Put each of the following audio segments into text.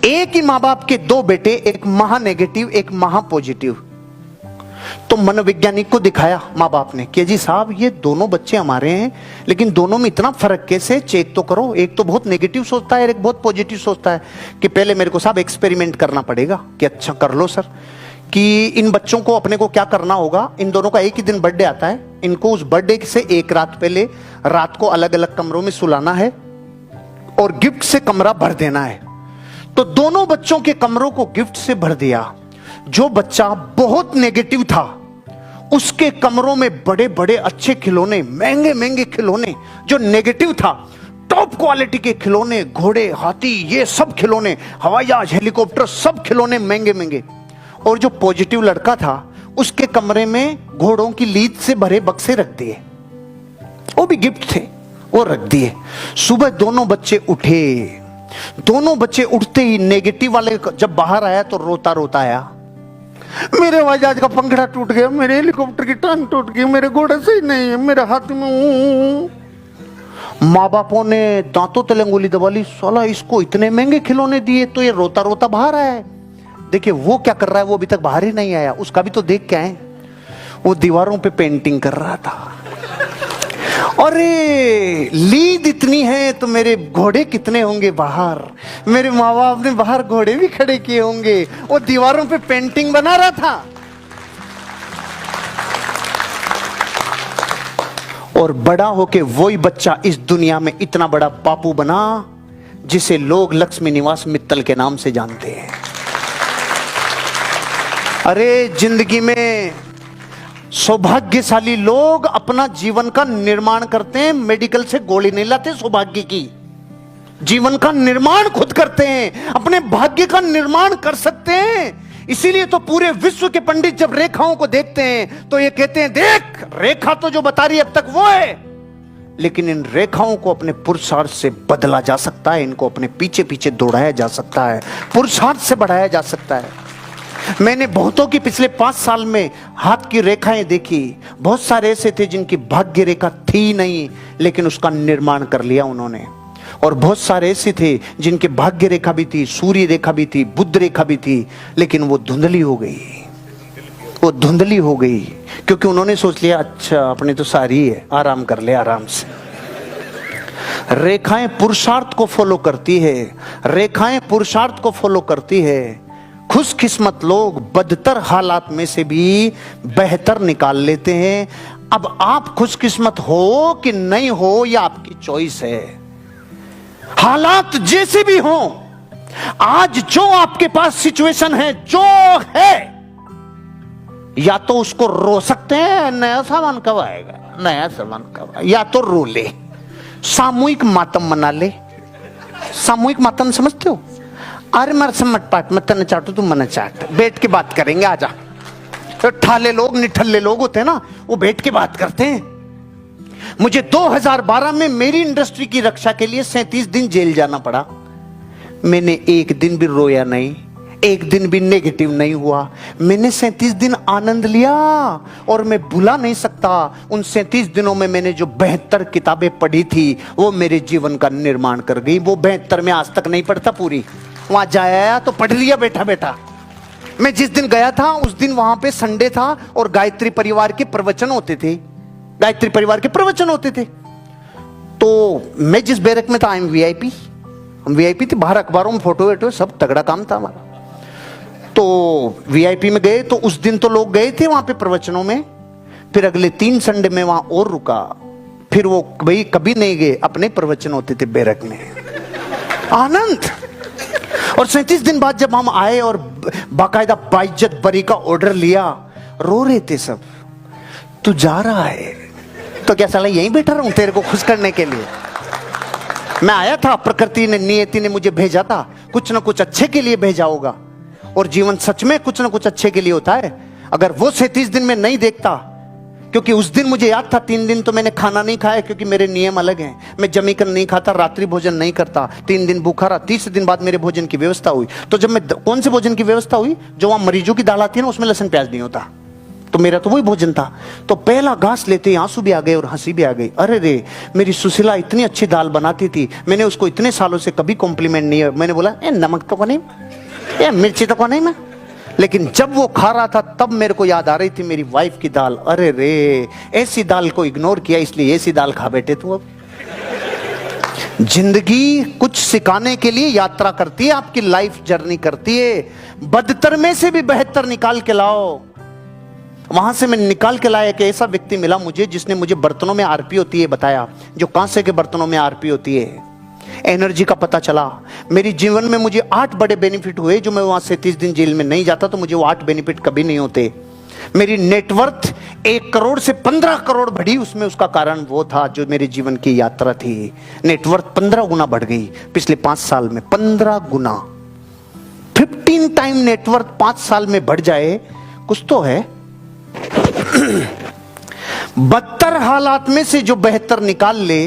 एक ही मां बाप के दो बेटे, एक महा नेगेटिव एक महा पॉजिटिव। तो मनोवैज्ञानिक को दिखाया मां बाप ने कि जी साहब ये दोनों बच्चे हमारे हैं, लेकिन दोनों में इतना फर्क कैसे, चेक तो करो। एक तो बहुत नेगेटिव सोचता है, एक बहुत पॉजिटिव सोचता है। कि पहले मेरे को साहब एक्सपेरिमेंट करना पड़ेगा। कि अच्छा कर लो सर। कि इन बच्चों को अपने को क्या करना होगा, इन दोनों का एक ही दिन बर्थडे आता है, इनको उस बर्थडे से एक रात पहले रात को अलग अलग कमरों में सुलाना है और गिफ्ट से कमरा भर देना है। तो दोनों बच्चों के कमरों को गिफ्ट से भर दिया। जो बच्चा बहुत नेगेटिव था उसके कमरों में बड़े बड़े अच्छे खिलौने, महंगे महंगे खिलौने। जो नेगेटिव था टॉप क्वालिटी के खिलौने, घोड़े हाथी ये सब खिलौने, हवाई जहाज हेलीकॉप्टर सब खिलौने महंगे महंगे। और जो पॉजिटिव लड़का था उसके कमरे में घोड़ों की लीद से भरे बक्से रख दिए, वो भी गिफ्ट थे, वो रख दिए। सुबह दोनों बच्चे उठे। दोनों बच्चे उठते ही नेगेटिव वाले जब बाहर आया तो रोता रोता आया, मेरे हवाई जहाज का पंखड़ा टूट गया, मेरे हेलीकॉप्टर की टांग टूट गई, मेरे घोड़े सही नहीं है, मेरे हाथ में। माँ बापों ने दांतों तले अंगुली दबा ली, साला इसको इतने महंगे खिलौने दिए तो ये रोता रोता बाहर आया है। देखिए वो क्या कर रहा है, वो अभी तक बाहर ही नहीं आया, उसका भी तो देख के आए। वो दीवारों पे पेंटिंग कर रहा था। अरे लीद इतनी है तो मेरे घोड़े कितने होंगे बाहर, मेरे माँ बाप ने बाहर घोड़े भी खड़े किए होंगे। वो दीवारों पे पेंटिंग बना रहा था। और बड़ा होके वही बच्चा इस दुनिया में इतना बड़ा बापू बना जिसे लोग लक्ष्मी निवास मित्तल के नाम से जानते हैं। अरे जिंदगी में सौभाग्यशाली लोग अपना जीवन का निर्माण करते हैं, मेडिकल से गोली नहीं लाते सौभाग्य की। जीवन का निर्माण खुद करते हैं, अपने भाग्य का निर्माण कर सकते हैं। इसीलिए तो पूरे विश्व के पंडित जब रेखाओं को देखते हैं तो ये कहते हैं देख रेखा तो जो बता रही है अब तक वो है, लेकिन इन रेखाओं को अपने पुरुषार्थ से बदला जा सकता है, इनको अपने पीछे पीछे दौड़ाया जा सकता है, पुरुषार्थ से बढ़ाया जा सकता है। मैंने बहुतों की पिछले 5 साल में हाथ की रेखाएं देखी। बहुत सारे ऐसे थे जिनकी भाग्य रेखा थी नहीं, लेकिन उसका निर्माण कर लिया उन्होंने। और बहुत सारे ऐसे थे जिनके भाग्य रेखा भी थी, सूर्य रेखा भी थी, बुध रेखा भी थी, लेकिन वो धुंधली हो गई। वो धुंधली हो गई क्योंकि उन्होंने सोच लिया अच्छा अपने तो सारी है, आराम कर ले आराम से। रेखाएं पुरुषार्थ को फॉलो करती है, रेखाएं पुरुषार्थ को फॉलो करती है। खुशकिस्मत लोग बदतर हालात में से भी बेहतर निकाल लेते हैं। अब आप खुशकिस्मत हो कि नहीं हो यह आपकी चॉइस है। हालात जैसे भी हो, आज जो आपके पास सिचुएशन है जो है, या तो उसको रो सकते हैं नया सामान कब आएगा, नया सामान कब आएगा, या तो रो ले, सामूहिक मातम मना ले। सामूहिक मातम समझते हो? अरे मर समझ पाट मत न चाटो तुम मन चाट, बैठ के बात करेंगे आजा। तो ठाले लोग निठल्ले लोग होते हैं ना, वो बैठ के बात करते हैं। मुझे 2012 में मेरी इंडस्ट्री की रक्षा के लिए 37 दिन जेल जाना पड़ा। मैंने एक दिन भी रोया नहीं, एक दिन भी नेगेटिव नहीं हुआ। मैंने 37 दिन आनंद लिया और मैं भुला नहीं सकता। उन 37 दिनों में मैंने जो 72 किताबें पढ़ी थी वो मेरे जीवन का निर्माण कर गई। वो 72 में आज तक नहीं पढ़ता पूरी, वहां जाया तो पढ़ लिया बैठा बैठा। मैं जिस दिन गया था उस दिन वहां पे संडे था और गायत्री परिवार के प्रवचन होते थे, गायत्री परिवार के प्रवचन होते थे। तो मैं जिस बैरक में था, आई एम वीआईपी, हम वीआईपी थे, बाहर अखबारों में फोटो वेटो सब तगड़ा काम था हमारा। तो वीआईपी में गए तो उस दिन तो लोग गए थे वहां पे प्रवचनों में। फिर अगले 3 संडे में वहां और रुका, फिर वो भाई कभी नहीं गए, अपने प्रवचन होते थे बैरक में, आनंद। और 37 दिन बाद जब हम आए और बाकायदा बाइज्जत बरी का ऑर्डर लिया, रो रहे थे सब। तू जा रहा है तो क्या साला यहीं बैठा रहूं तेरे को खुश करने के लिए? मैं आया था, प्रकृति ने नियति ने मुझे भेजा था, कुछ ना कुछ अच्छे के लिए भेजा होगा। और जीवन सच में कुछ ना कुछ अच्छे के लिए होता है। अगर वो 37 दिन में नहीं देखता, क्योंकि उस दिन मुझे याद था 3 दिन तो मैंने खाना नहीं खाया क्योंकि मेरे नियम अलग हैं। मैं जमीकन नहीं खाता, रात्रि भोजन नहीं करता, 3 दिन भूखा रहा। 30 दिन बाद मेरे भोजन की व्यवस्था हुई। तो जब मैं कौन से भोजन की व्यवस्था हुई? जो वहां मरीजों की दाल आती है ना, उसमें लहसुन प्याज नहीं होता। तो मेरा तो वही भोजन था। तो पहला घास लेते ही आंसू भी आ गए और हंसी भी आ गई। अरे रे, मेरी सुशीला इतनी अच्छी दाल बनाती थी, मैंने उसको इतने सालों से कभी कॉम्प्लीमेंट नहीं है। मैंने बोला ए नमक तो को नहीं, ए मिर्ची तो को नहीं मैं। लेकिन जब वो खा रहा था तब मेरे को याद आ रही थी मेरी वाइफ की दाल। अरे रे, ऐसी दाल को इग्नोर किया इसलिए ऐसी दाल खा बैठे तू। अब जिंदगी कुछ सिखाने के लिए यात्रा करती है, आपकी लाइफ जर्नी करती है। बदतर में से भी बेहतर निकाल के लाओ। वहां से मैं निकाल के लाया कि ऐसा व्यक्ति मिला मुझे जिसने मुझे बर्तनों में आरपी होती है बताया, जो कांसे के बर्तनों में आरपी होती है। एनर्जी का पता चला। मेरी जीवन में मुझे 8 बड़े बेनिफिट हुए। जो मैं वहां से 30 दिन जेल में नहीं जाता तो मुझे वो 8 बेनिफिट कभी नहीं होते। मेरी नेटवर्थ 1 करोड़ से 15 करोड़ बढ़ी, उसमें उसका कारण वो था जो मेरे जीवन की यात्रा थी। नेटवर्थ 15 गुना बढ़ गई पिछले 5 साल में। 15 गुना, 15 टाइम नेटवर्थ 5 साल में बढ़ जाए, कुछ तो है। बदतर हालात में से जो बेहतर निकाल ले,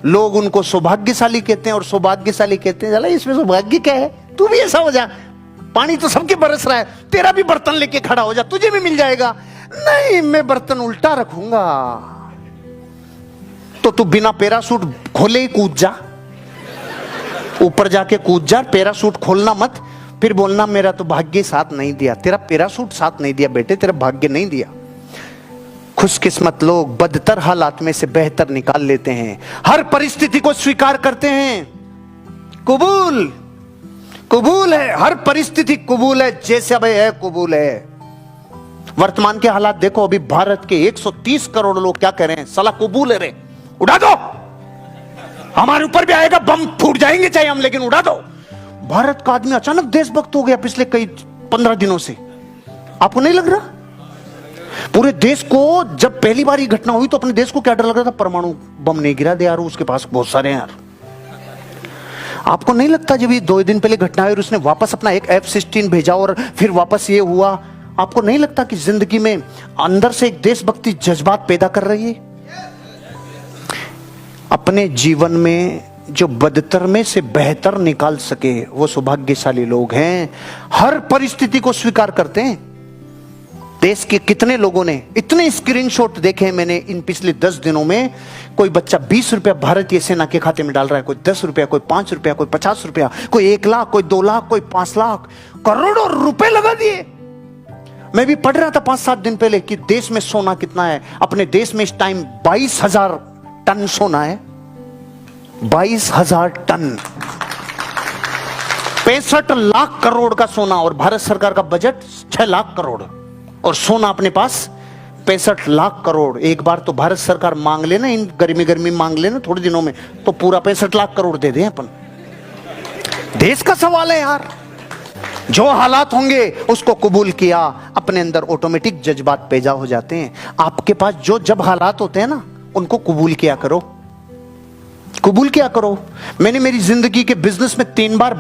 लोग उनको सौभाग्यशाली कहते हैं। और सौभाग्यशाली कहते हैं चला इसमें सौभाग्य क्या है, तू भी ऐसा हो जा, पानी तो सबके बरस रहा है, तेरा भी बर्तन लेके खड़ा हो जा, तुझे भी मिल जाएगा। नहीं, मैं बर्तन उल्टा रखूंगा। तो तू बिना पैरासूट खोले ही कूद जा, ऊपर जाके कूद जा, पैरासूट खोलना मत। फिर बोलना मेरा तो भाग्य साथ नहीं दिया। तेरा पैरासूट साथ नहीं दिया बेटे, तेरा भाग्य नहीं दिया। खुशकिस्मत लोग बदतर हालात में से बेहतर निकाल लेते हैं, हर परिस्थिति को स्वीकार करते हैं। कबूल कबूल है, हर परिस्थिति कबूल है, जैसे अब है कबूल है। वर्तमान के हालात देखो, अभी भारत के 130 करोड़ लोग क्या कह रहे हैं, साला कबूल है रे, उड़ा दो, हमारे ऊपर भी आएगा, बम फूट जाएंगे चाहे हम, लेकिन उड़ा दो। भारत का आदमी अचानक देशभक्त हो गया पिछले कई 15 दिनों से। आपको नहीं लग रहा? पूरे देश को जब पहली बार ये घटना हुई तो अपने देश को क्या डर लग रहा था, परमाणु बम नहीं गिरा दे यार, उसके पास बहुत सारे हैं यार। आपको नहीं लगता जब ये 2 दिन पहले घटना हुई और उसने वापस अपना एक F-16 भेजा और फिर वापस ये हुआ, आपको नहीं लगता कि जिंदगी में अंदर से एक देशभक्ति जज्बात पैदा कर रही है? अपने जीवन में जो बदतर में से बेहतर निकाल सके वो सौभाग्यशाली लोग हैं, हर परिस्थिति को स्वीकार करते हैं। देश के कितने लोगों ने इतने स्क्रीनशॉट देखे हैं मैंने इन पिछले 10 दिनों में। कोई बच्चा 20 रुपया भारतीय सेना के खाते में डाल रहा है, कोई 10 रुपया, कोई 5 रुपया, कोई 50 रुपया, कोई 1 लाख, कोई 2 लाख, कोई 5 लाख, करोड़ों रुपए लगा दिए। मैं भी पढ़ रहा था 5-7 दिन पहले कि देश में सोना कितना है। अपने देश में इस टाइम 22,000 टन सोना है, 22,000 टन, 65 लाख करोड़ का सोना। और भारत सरकार का बजट 6 लाख करोड़, और सोना अपने पास 65 लाख करोड़। एक बार तो भारत सरकार मांग लेना, इन गर्मी मांग लेना थोड़े दिनों में, तो पूरा 65 लाख करोड़ दे दें अपन। देश का सवाल है यार। जो हालात होंगे उसको कबूल किया, अपने अंदर ऑटोमेटिक जज्बात पैदा हो जाते हैं। आपके पास जो जब हालात होते हैं ना, उनको कबूल किया करो, कबूल किया करो। मैंने मेरी जिंदगी के बिजनेस में 3 बार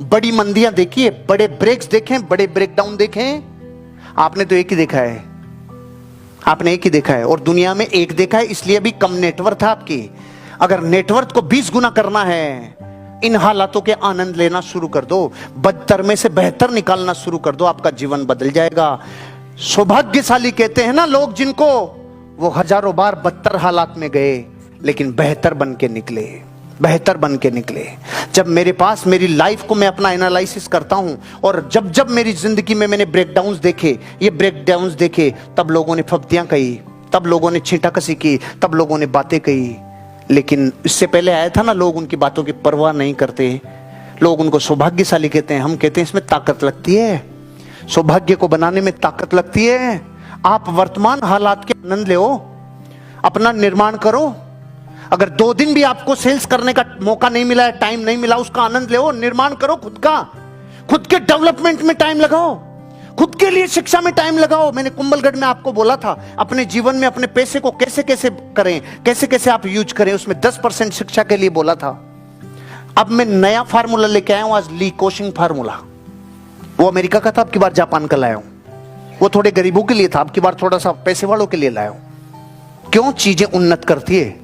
बड़ी मंदियां देखी है, बड़े ब्रेक्स देखे, बड़े ब्रेकडाउन देखे। आपने तो एक ही देखा है, आपने एक ही देखा है, और दुनिया में एक देखा है, इसलिए भी कम नेटवर्थ है आपकी। अगर नेटवर्थ को 20 गुना करना है, इन हालातों के आनंद लेना शुरू कर दो, बदतर में से बेहतर निकालना शुरू कर दो, आपका जीवन बदल जाएगा। सौभाग्यशाली कहते हैं ना लोग जिनको, वो हजारों बार बदतर हालात में गए लेकिन बेहतर बन के निकले, बेहतर बन के निकले। जब मेरे पास मेरी लाइफ को मैं अपना एनालिसिस करता हूं, और जब जब मेरी जिंदगी में मैंने ब्रेकडाउन्स देखे, ये ब्रेकडाउन्स देखे, तब लोगों ने फब्तियां कही, तब लोगों ने छींटाकसी की, तब लोगों ने बातें कही। लेकिन इससे पहले आया था ना, लोग उनकी बातों की परवाह नहीं करते, लोग उनको सौभाग्यशाली कहते हैं। हम कहते हैं इसमें ताकत लगती है, सौभाग्य को बनाने में ताकत लगती है। आप वर्तमान हालात के आनंद लो, अपना निर्माण करो। अगर 2 दिन भी आपको सेल्स करने का मौका नहीं मिला है, टाइम नहीं मिला, उसका आनंद लो, निर्माण करो खुद का, खुद के डेवलपमेंट में टाइम लगाओ, खुद के लिए शिक्षा में टाइम लगाओ। मैंने कुंभलगढ़ में आपको बोला था, अपने जीवन में अपने पैसे को कैसे कैसे करें, कैसे कैसे आप यूज करें, उसमें 10% शिक्षा के लिए बोला था। अब मैं नया फार्मूला लेके आया हूं आज, ली कोशिंग फार्मूला। वो अमेरिका का था, अब की बार जापान का लाया हूं। वो थोड़े गरीबों के लिए था, अब की बार थोड़ा सा पैसे वालों के लिए लाया हूं। क्यों? चीजें उन्नत करती है,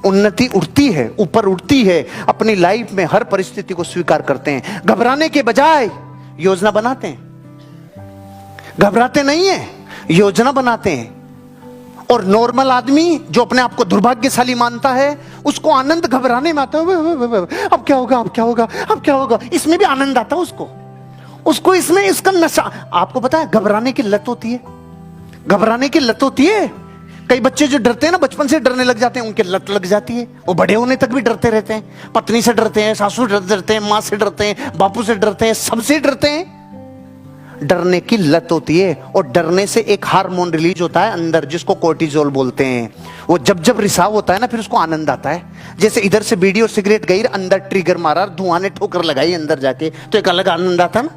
उन्नति उठती है, ऊपर उठती है। अपनी लाइफ में हर परिस्थिति को स्वीकार करते हैं, घबराने के बजाय योजना बनाते हैं। घबराते नहीं है, योजना बनाते हैं। और नॉर्मल आदमी जो अपने आप को दुर्भाग्यशाली मानता है, उसको आनंद घबराने में आता है। अब क्या होगा, अब क्या होगा, अब क्या होगा, इसमें भी आनंद आता है उसको इसमें इसका नशा। आपको पता है घबराने की लत होती है, घबराने की लत होती है। कई बच्चे जो डरते हैं ना, बचपन से डरने लग जाते हैं, उनकी लत लग जाती है, वो बड़े होने तक भी डरते रहते हैं। पत्नी से डरते हैं, सासू से डरते हैं, माँ से डरते हैं, बापू से डरते हैं, सबसे डरते हैं। डरने की लत होती है। और डरने से एक हार्मोन रिलीज होता है अंदर, जिसको कोर्टिजोल बोलते हैं। वो जब जब रिसाव होता है ना, फिर उसको आनंद आता है। जैसे इधर से बीड़ी और सिगरेट गई, अंदर ट्रिगर मारा, धुआं ने ठोकर लगाई अंदर जाके, तो एक अलग आनंद आता ना।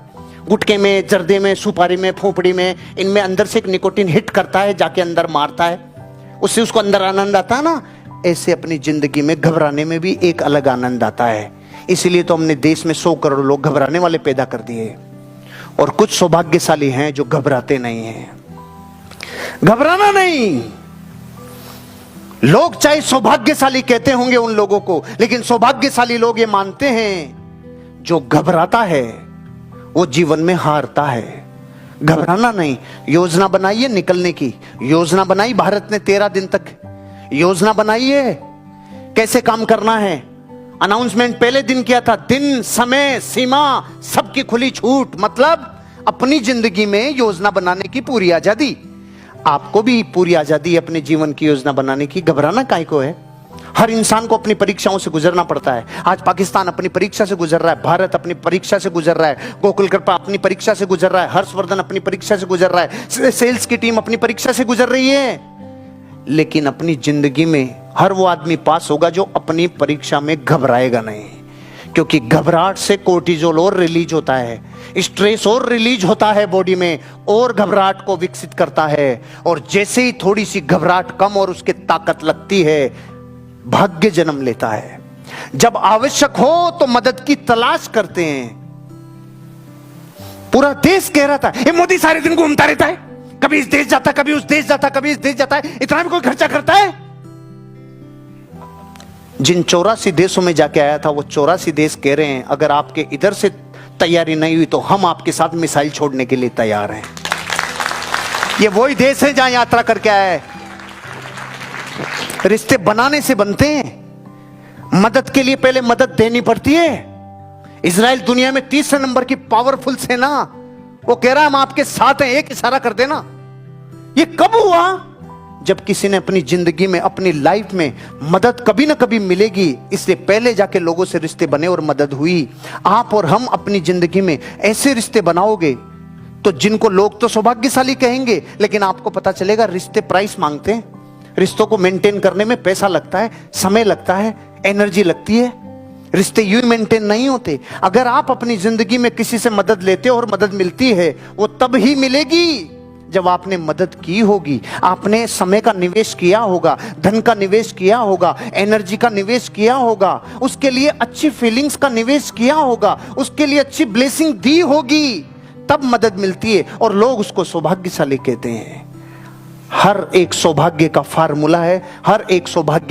गुटके में, जर्दे में, सुपारी में, फोपड़ी में, इनमें अंदर से एक निकोटीन हिट करता है, जाके अंदर मारता है, उससे उसको अंदर आनंद आता है ना। ऐसे अपनी जिंदगी में घबराने में भी एक अलग आनंद आता है। इसीलिए तो हमने देश में 100 करोड़ लोग घबराने वाले पैदा कर दिए। और कुछ सौभाग्यशाली हैं जो घबराते नहीं हैं। घबराना नहीं। लोग चाहे सौभाग्यशाली कहते होंगे उन लोगों को, लेकिन सौभाग्यशाली लोग ये मानते हैं जो घबराता है वो जीवन में हारता है। घबराना नहीं। योजना बनाइए निकलने की। योजना बनाई भारत ने 13 दिन तक योजना बनाई है कैसे काम करना है। अनाउंसमेंट पहले दिन किया था, दिन, समय, सीमा सबकी खुली छूट। मतलब अपनी जिंदगी में योजना बनाने की पूरी आजादी। आपको भी पूरी आजादी है अपने जीवन की योजना बनाने की। घबराना काहे को है। हर इंसान को अपनी परीक्षाओं से गुजरना पड़ता है। आज पाकिस्तान अपनी परीक्षा से गुजर रहा है, भारत अपनी परीक्षा से गुजर रहा है, गोकुल कृपा अपनी परीक्षा से गुजर रहा है, हर्षवर्धन अपनी परीक्षा से गुजर रहा है, सेल्स की टीम अपनी परीक्षा से गुजर रही है। लेकिन अपनी जिंदगी में हर वो आदमी पास होगा जो अपनी परीक्षा में घबराएगा नहीं। क्योंकि घबराहट से कोर्टिजोल और रिलीज होता है, स्ट्रेस और रिलीज होता है बॉडी में, और घबराहट को विकसित करता है। और जैसे ही थोड़ी सी घबराहट कम और उसके ताकत लगती है, भाग्य जन्म लेता है। जब आवश्यक हो तो मदद की तलाश करते हैं। पूरा देश कह रहा था, ये मोदी सारे दिन घूमता रहता है, कभी इस देश जाता, कभी उस देश जाता, कभी इस देश जाता है, इतना भी कोई खर्चा करता है। जिन 84 देशों में जाके आया था, वो 84 देश कह रहे हैं अगर आपके इधर से तैयारी नहीं हुई तो हम आपके साथ मिसाइल छोड़ने के लिए तैयार हैं। ये वही देश है जहां यात्रा करके आया है। रिश्ते बनाने से बनते हैं, मदद के लिए पहले मदद देनी पड़ती है। इजराइल दुनिया में 30 नंबर की पावरफुल सेना, वो कह रहा है हम आपके साथ हैं, एक इशारा कर देना। ये कब हुआ? जब किसी ने अपनी जिंदगी में, अपनी लाइफ में मदद कभी ना कभी मिलेगी, इसलिए पहले जाके लोगों से रिश्ते बने और मदद हुई। आप और हम अपनी जिंदगी में ऐसे रिश्ते बनाओगे तो जिनको लोग तो सौभाग्यशाली कहेंगे, लेकिन आपको पता चलेगा रिश्ते प्राइस मांगते हैं। रिश्तों को मेंटेन करने में पैसा लगता है, समय लगता है, एनर्जी लगती है। रिश्ते यूं मेंटेन नहीं होते। अगर आप अपनी जिंदगी में किसी से मदद लेते हो और मदद मिलती है, वो तब ही मिलेगी जब आपने मदद की होगी, आपने समय का निवेश किया होगा, धन का निवेश किया होगा, एनर्जी का निवेश किया होगा, उसके लिए अच्छी फीलिंग्स का निवेश किया होगा, उसके लिए अच्छी ब्लेसिंग दी होगी, तब मदद मिलती है और लोग उसको सौभाग्यशाली कहते हैं। हर एक सौभाग्य का फार्मूला है, हर एक सौभाग्य